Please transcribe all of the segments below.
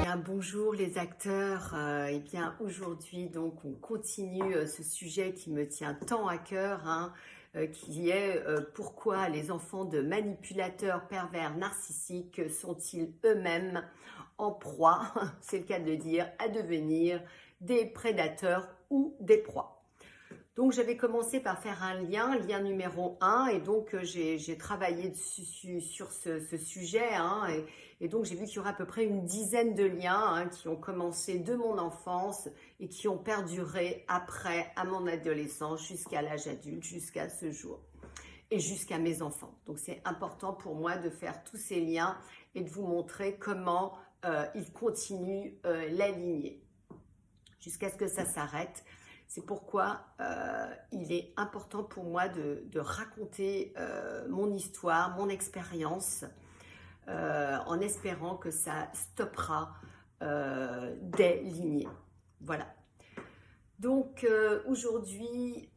Bien, bonjour les acteurs. Eh bien, aujourd'hui, donc, on continue ce sujet qui me tient tant à cœur, hein, qui est pourquoi les enfants de manipulateurs pervers narcissiques sont-ils eux-mêmes en proie, c'est le cas de le dire, à devenir des prédateurs ou des proies. Donc j'avais commencé par faire un lien numéro 1, et donc j'ai travaillé sur ce sujet, hein, et donc j'ai vu qu'il y aurait à peu près une dizaine de liens, hein, qui ont commencé de mon enfance et qui ont perduré après, à mon adolescence, jusqu'à l'âge adulte, jusqu'à ce jour, et jusqu'à mes enfants. Donc c'est important pour moi de faire tous ces liens et de vous montrer comment ils continuent la lignée, jusqu'à ce que ça s'arrête. C'est pourquoi il est important pour moi de raconter mon histoire, mon expérience, en espérant que ça stoppera des lignées. Voilà. Donc aujourd'hui,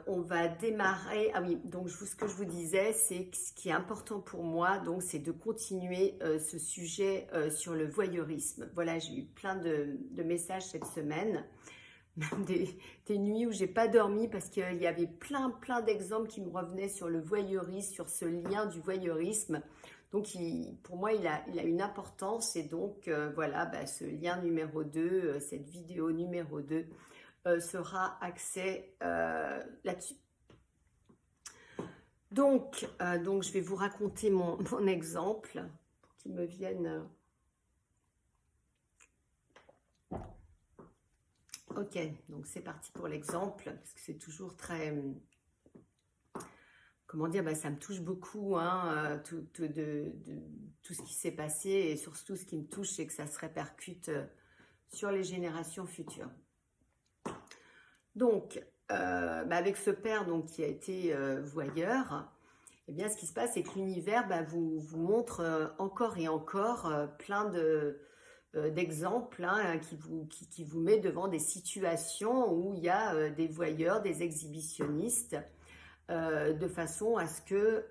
on va démarrer. Ah oui, donc ce que je vous disais, c'est que ce qui est important pour moi, donc, c'est de continuer ce sujet sur le voyeurisme. Voilà, j'ai eu plein de messages cette semaine, même des nuits où j'ai pas dormi parce qu'il y avait plein d'exemples qui me revenaient sur le voyeurisme, sur ce lien du voyeurisme. Donc pour moi il a une importance, et donc voilà, ce lien numéro 2, cette vidéo numéro 2 sera axée là-dessus. Donc je vais vous raconter mon exemple pour qu'il me vienne. Ok, donc c'est parti pour l'exemple, parce que c'est toujours très, comment dire, ça me touche beaucoup, hein, tout ce qui s'est passé, et surtout ce qui me touche, c'est que ça se répercute sur les générations futures. Donc, avec ce père donc, qui a été voyeur, eh bien, ce qui se passe, c'est que l'univers vous montre encore et encore plein d'exemples, hein, qui vous met devant des situations où il y a des voyeurs, des exhibitionnistes, de façon à ce que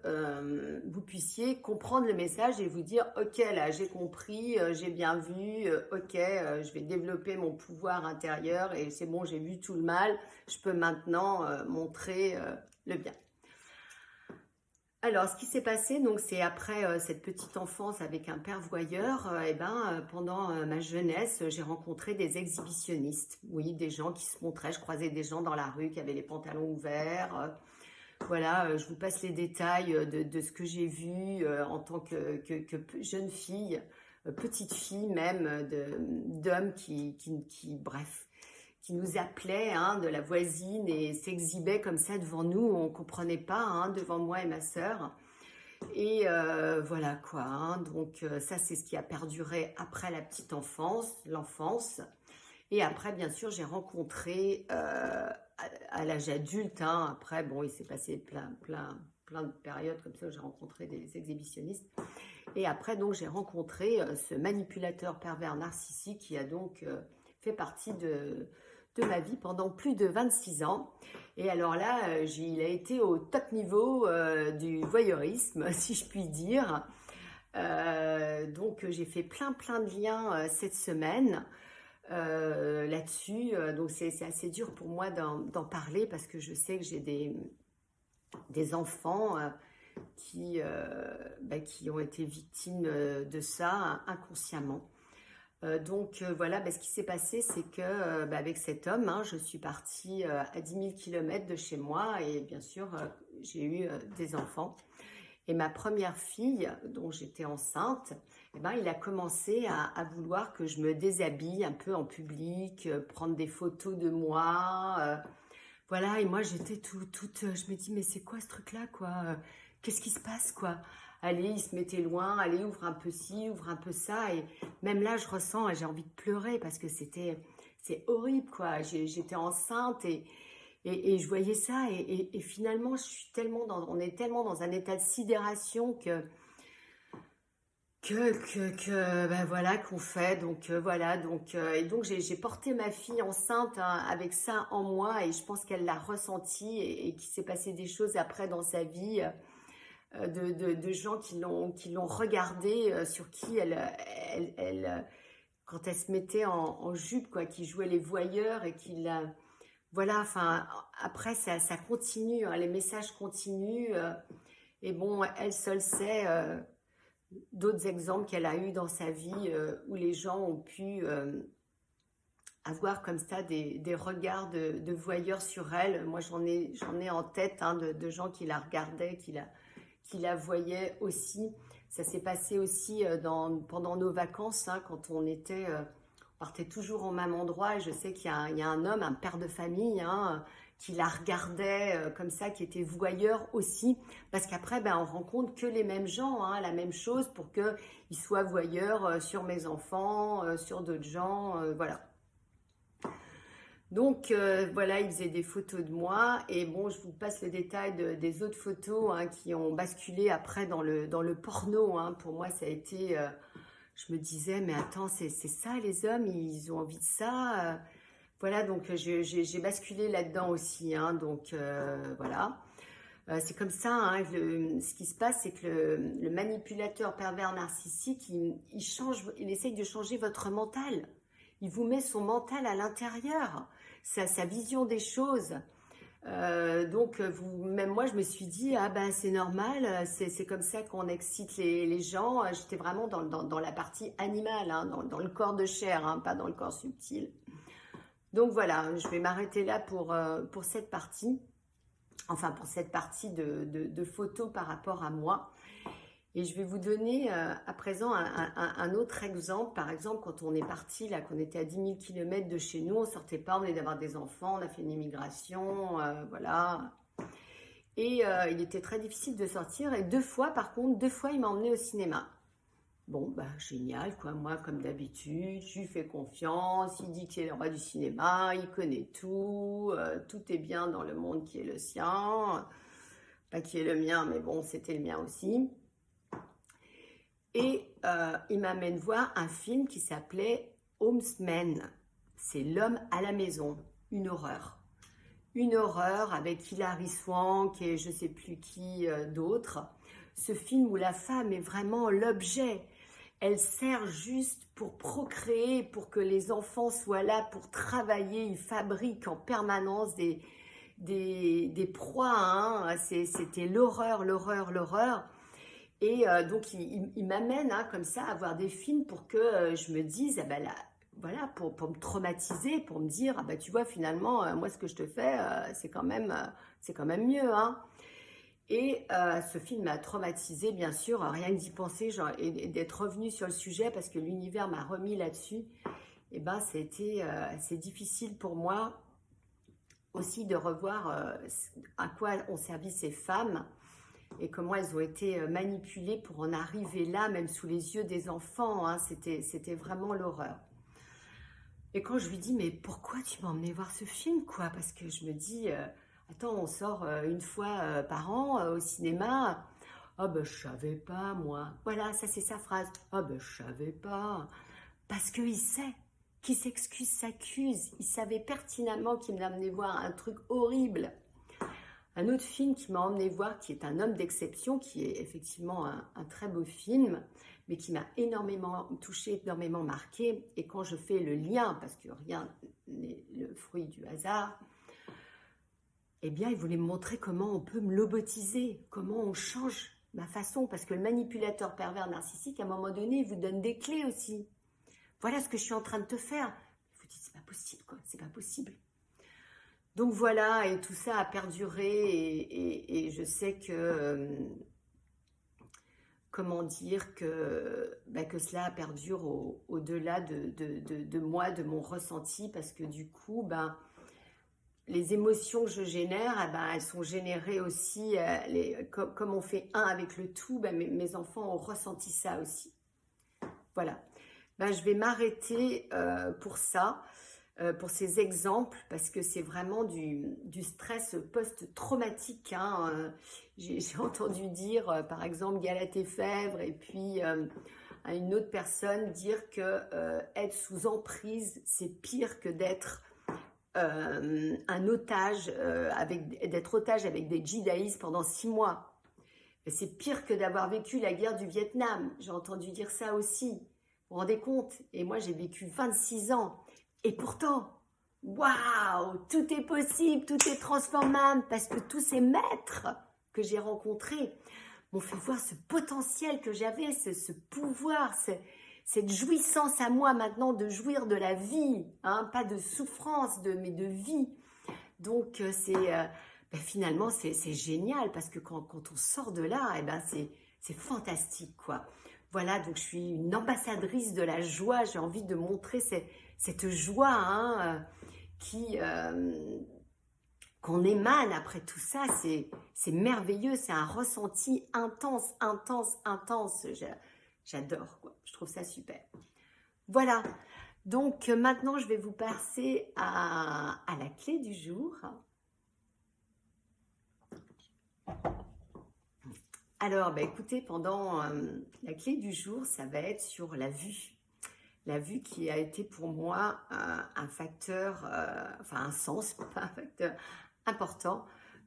vous puissiez comprendre le message et vous dire ok, là j'ai compris, j'ai bien vu, ok, je vais développer mon pouvoir intérieur et c'est bon, j'ai vu tout le mal, je peux maintenant montrer le bien. Alors, ce qui s'est passé, donc, c'est après cette petite enfance avec un père voyeur, pendant ma jeunesse, j'ai rencontré des exhibitionnistes. Oui, des gens qui se montraient. Je croisais des gens dans la rue qui avaient les pantalons ouverts. Voilà, je vous passe les détails de ce que j'ai vu en tant que jeune fille, petite fille même, d'hommes bref, qui nous appelait, hein, de la voisine, et s'exhibait comme ça devant nous. On ne comprenait pas, hein, devant moi et ma sœur. Et voilà quoi, hein. Donc ça, c'est ce qui a perduré après la petite enfance, l'enfance. Et après, bien sûr, j'ai rencontré à l'âge adulte, hein, après, bon, il s'est passé plein de périodes comme ça où j'ai rencontré des exhibitionnistes. Et après, donc, j'ai rencontré ce manipulateur pervers narcissique qui a donc fait partie de ma vie pendant plus de 26 ans. Et alors là, il a été au top niveau du voyeurisme, si je puis dire. Donc j'ai fait plein de liens cette semaine là-dessus. Donc c'est assez dur pour moi d'en parler, parce que je sais que j'ai des enfants qui ont été victimes de ça inconsciemment. Donc voilà, ce qui s'est passé, c'est que avec cet homme, hein, je suis partie à 10 000 km de chez moi, et bien sûr, j'ai eu des enfants. Et ma première fille, dont j'étais enceinte, il a commencé à vouloir que je me déshabille un peu en public, prendre des photos de moi. Voilà, et moi j'étais toute, je me dis, mais c'est quoi ce truc-là, quoi? Qu'est-ce qui se passe, quoi? Allez, il se mettait loin, allez, ouvre un peu ci, ouvre un peu ça. Et même là, je ressens, j'ai envie de pleurer, parce que c'est horrible, quoi. J'étais enceinte, et je voyais ça, et finalement, on est tellement dans un état de sidération que ben voilà, qu'on fait. Donc voilà, et donc j'ai porté ma fille enceinte, hein, avec ça en moi, et je pense qu'elle l'a ressenti, et qu'il s'est passé des choses après dans sa vie, de gens qui l'ont regardée, sur qui quand elle se mettait en jupe, quoi, qui jouait les voyeurs, et qui la... Voilà, enfin, après, ça continue, hein, les messages continuent, et bon, elle seule sait d'autres exemples qu'elle a eu dans sa vie, où les gens ont pu avoir comme ça des regards de voyeurs sur elle. Moi, j'en ai en tête, hein, de gens qui la regardaient, qui la voyaient aussi. Ça s'est passé aussi pendant nos vacances, hein, quand on partait toujours au même endroit. Et je sais il y a un homme, un père de famille, hein, qui la regardait comme ça, qui était voyeur aussi, parce qu'après, ben, on rencontre que les mêmes gens, hein, la même chose, pour qu'ils soient voyeurs sur mes enfants, sur d'autres gens, voilà. Donc voilà, il faisait des photos de moi, et bon, je vous passe le détail des autres photos, hein, qui ont basculé après dans le porno, hein. Pour moi, ça a été... je me disais, mais attends, c'est ça les hommes, ils ont envie de ça, voilà, donc j'ai basculé là-dedans aussi, hein, donc voilà. C'est comme ça, hein, ce qui se passe, c'est que le manipulateur pervers narcissique, il essaye de changer votre mental. Il vous met son mental à l'intérieur, sa vision des choses. Donc, même moi, je me suis dit, ah ben c'est normal, c'est comme ça qu'on excite les gens. J'étais vraiment dans la partie animale, hein, dans le corps de chair, hein, pas dans le corps subtil. Donc voilà, je vais m'arrêter là pour cette partie. Enfin, pour cette partie de photos par rapport à moi. Et je vais vous donner à présent un autre exemple. Par exemple, quand on est parti, là, qu'on était à 10 000 km de chez nous, on ne sortait pas, on venait d'avoir des enfants, on a fait une immigration, voilà. Et il était très difficile de sortir. Et deux fois, il m'a emmené au cinéma. Bon, bah génial, quoi. Moi, comme d'habitude, je lui fais confiance. Il dit qu'il est le roi du cinéma, il connaît tout, tout est bien dans le monde qui est le sien. Pas qui est le mien, mais bon, c'était le mien aussi. Et il m'amène voir un film qui s'appelait Homesman. C'est l'homme à la maison, une horreur. Une horreur avec Hilary Swank et je ne sais plus qui d'autre. Ce film où la femme est vraiment l'objet. Elle sert juste pour procréer, pour que les enfants soient là, pour travailler. Ils fabriquent en permanence des proies, hein. C'était l'horreur, l'horreur, l'horreur. Et donc, il m'amène, hein, comme ça, à voir des films pour que je me dise, ah ben là, voilà, pour me traumatiser, pour me dire, ah ben tu vois, finalement, moi, ce que je te fais, c'est quand même mieux, hein. Et ce film m'a traumatisée, bien sûr, rien que d'y penser, genre, et d'être revenue sur le sujet, parce que l'univers m'a remis là-dessus. Et ben, c'est difficile pour moi aussi de revoir à quoi ont servi ces femmes, et comment elles ont été manipulées pour en arriver là, même sous les yeux des enfants, hein. C'était vraiment l'horreur. Et quand je lui dis, mais pourquoi tu m'as emmené voir ce film, quoi? Parce que je me dis, attends, on sort une fois par an au cinéma. Ah ben je savais pas, moi. Voilà, ça c'est sa phrase. Ah ben je savais pas. Parce qu'il sait, qui s'excuse, s'accuse. Il savait pertinemment qu'il m'a emmené voir un truc horrible. Un autre film qui m'a emmené voir, qui est Un homme d'exception, qui est effectivement un très beau film, mais qui m'a énormément touchée, énormément marquée. Et quand je fais le lien, parce que rien n'est le fruit du hasard, eh bien, il voulait me montrer comment on peut me lobotiser, comment on change ma façon, parce que le manipulateur pervers narcissique, à un moment donné, il vous donne des clés aussi. Voilà ce que je suis en train de te faire. Vous dites, c'est pas possible, quoi, c'est pas possible. Donc voilà, et tout ça a perduré, et je sais que, comment dire, que cela perdure au-delà de moi, de mon ressenti, parce que du coup, les émotions que je génère, elles sont générées aussi, comme on fait un avec le tout, mes enfants ont ressenti ça aussi. Voilà, je vais m'arrêter pour ça. Pour ces exemples, parce que c'est vraiment du stress post-traumatique, hein. J'ai entendu dire, par exemple, Galate et Fèvre, et puis à une autre personne dire que être sous emprise, c'est pire que d'être un otage, d'être otage avec des djihadistes pendant 6 mois. C'est pire que d'avoir vécu la guerre du Vietnam. J'ai entendu dire ça aussi. Vous vous rendez compte? Et moi, j'ai vécu 26 ans. Et pourtant, waouh, tout est possible, tout est transformable, parce que tous ces maîtres que j'ai rencontrés m'ont fait voir ce potentiel que j'avais, ce pouvoir, cette jouissance à moi maintenant de jouir de la vie, hein, pas de souffrance, mais de vie. Donc finalement c'est génial, parce que quand on sort de là, c'est fantastique, quoi. Voilà, donc je suis une ambassadrice de la joie, j'ai envie de montrer cette joie, hein, qu'on émane après tout ça. C'est merveilleux, c'est un ressenti intense, intense, intense. J'adore, quoi. Je trouve ça super. Voilà, donc maintenant je vais vous passer à la clé du jour. Alors, écoutez, pendant la clé du jour, ça va être sur la vue. La vue qui a été pour moi un facteur, un sens, pas un facteur important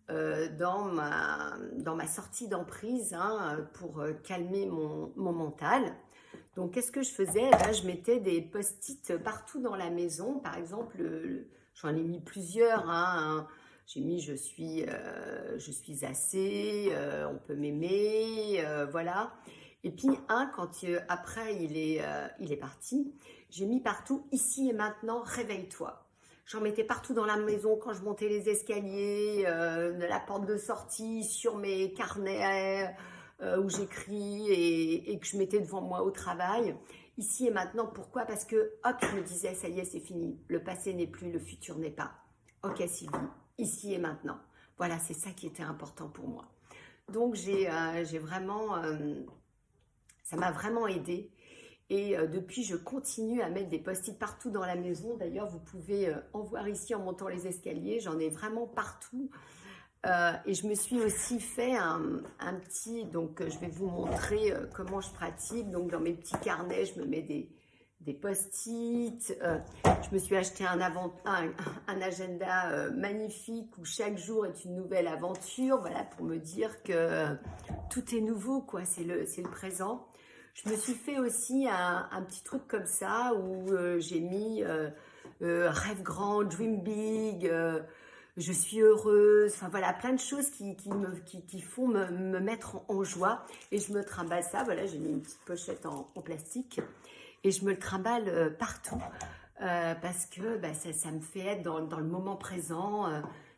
dans ma sortie d'emprise, hein, pour calmer mon mental. Donc, qu'est-ce que je faisais? Je mettais des post-it partout dans la maison. Par exemple, j'en ai mis plusieurs, hein. J'ai mis je suis assez, on peut m'aimer, voilà. Et puis après il est parti, j'ai mis partout ici et maintenant, réveille-toi. J'en mettais partout dans la maison quand je montais les escaliers, de la porte de sortie, sur mes carnets où j'écris et que je mettais devant moi au travail. Ici et maintenant, pourquoi? Parce que hop, je me disais, ça y est, c'est fini. Le passé n'est plus, le futur n'est pas. Ok Sylvie, ici et maintenant. Voilà, c'est ça qui était important pour moi. Donc j'ai vraiment, ça m'a vraiment aidée. Et depuis, je continue à mettre des post-it partout dans la maison. D'ailleurs, vous pouvez en voir ici en montant les escaliers. J'en ai vraiment partout. Et je me suis aussi fait un petit... Donc, je vais vous montrer comment je pratique. Donc, dans mes petits carnets, je me mets des post-it. Je me suis acheté un agenda magnifique où chaque jour est une nouvelle aventure. Voilà, pour me dire que tout est nouveau, quoi. C'est le présent. Je me suis fait aussi un petit truc comme ça où j'ai mis rêve grand, dream big, je suis heureuse, enfin voilà, plein de choses qui font me mettre en joie. Et je me trimballe ça, voilà, j'ai mis une petite pochette en plastique et je me le trimballe partout parce que ça me fait être dans le moment présent,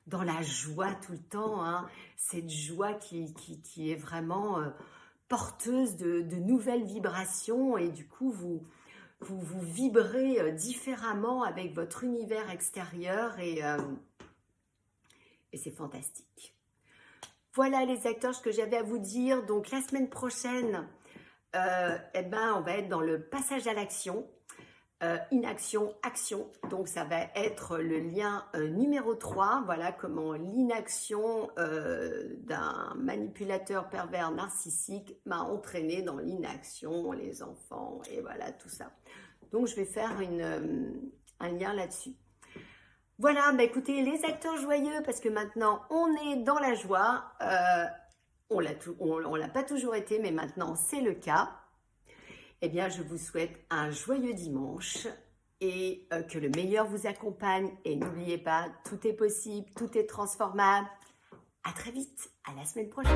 dans la joie tout le temps, hein, cette joie qui est vraiment... porteuse de nouvelles vibrations, et du coup vous vibrez différemment avec votre univers extérieur et c'est fantastique. Voilà les acteurs, ce que j'avais à vous dire. Donc la semaine prochaine, on va être dans le passage à l'action. Inaction, action, donc ça va être le lien numéro 3, voilà comment l'inaction d'un manipulateur pervers narcissique m'a entraîné dans l'inaction, les enfants, et voilà tout ça. Donc je vais faire un lien là-dessus. Voilà, écoutez, les acteurs joyeux, parce que maintenant on est dans la joie, on l'a pas toujours été, mais maintenant c'est le cas. Eh bien, je vous souhaite un joyeux dimanche et que le meilleur vous accompagne. Et n'oubliez pas, tout est possible, tout est transformable. À très vite, à la semaine prochaine.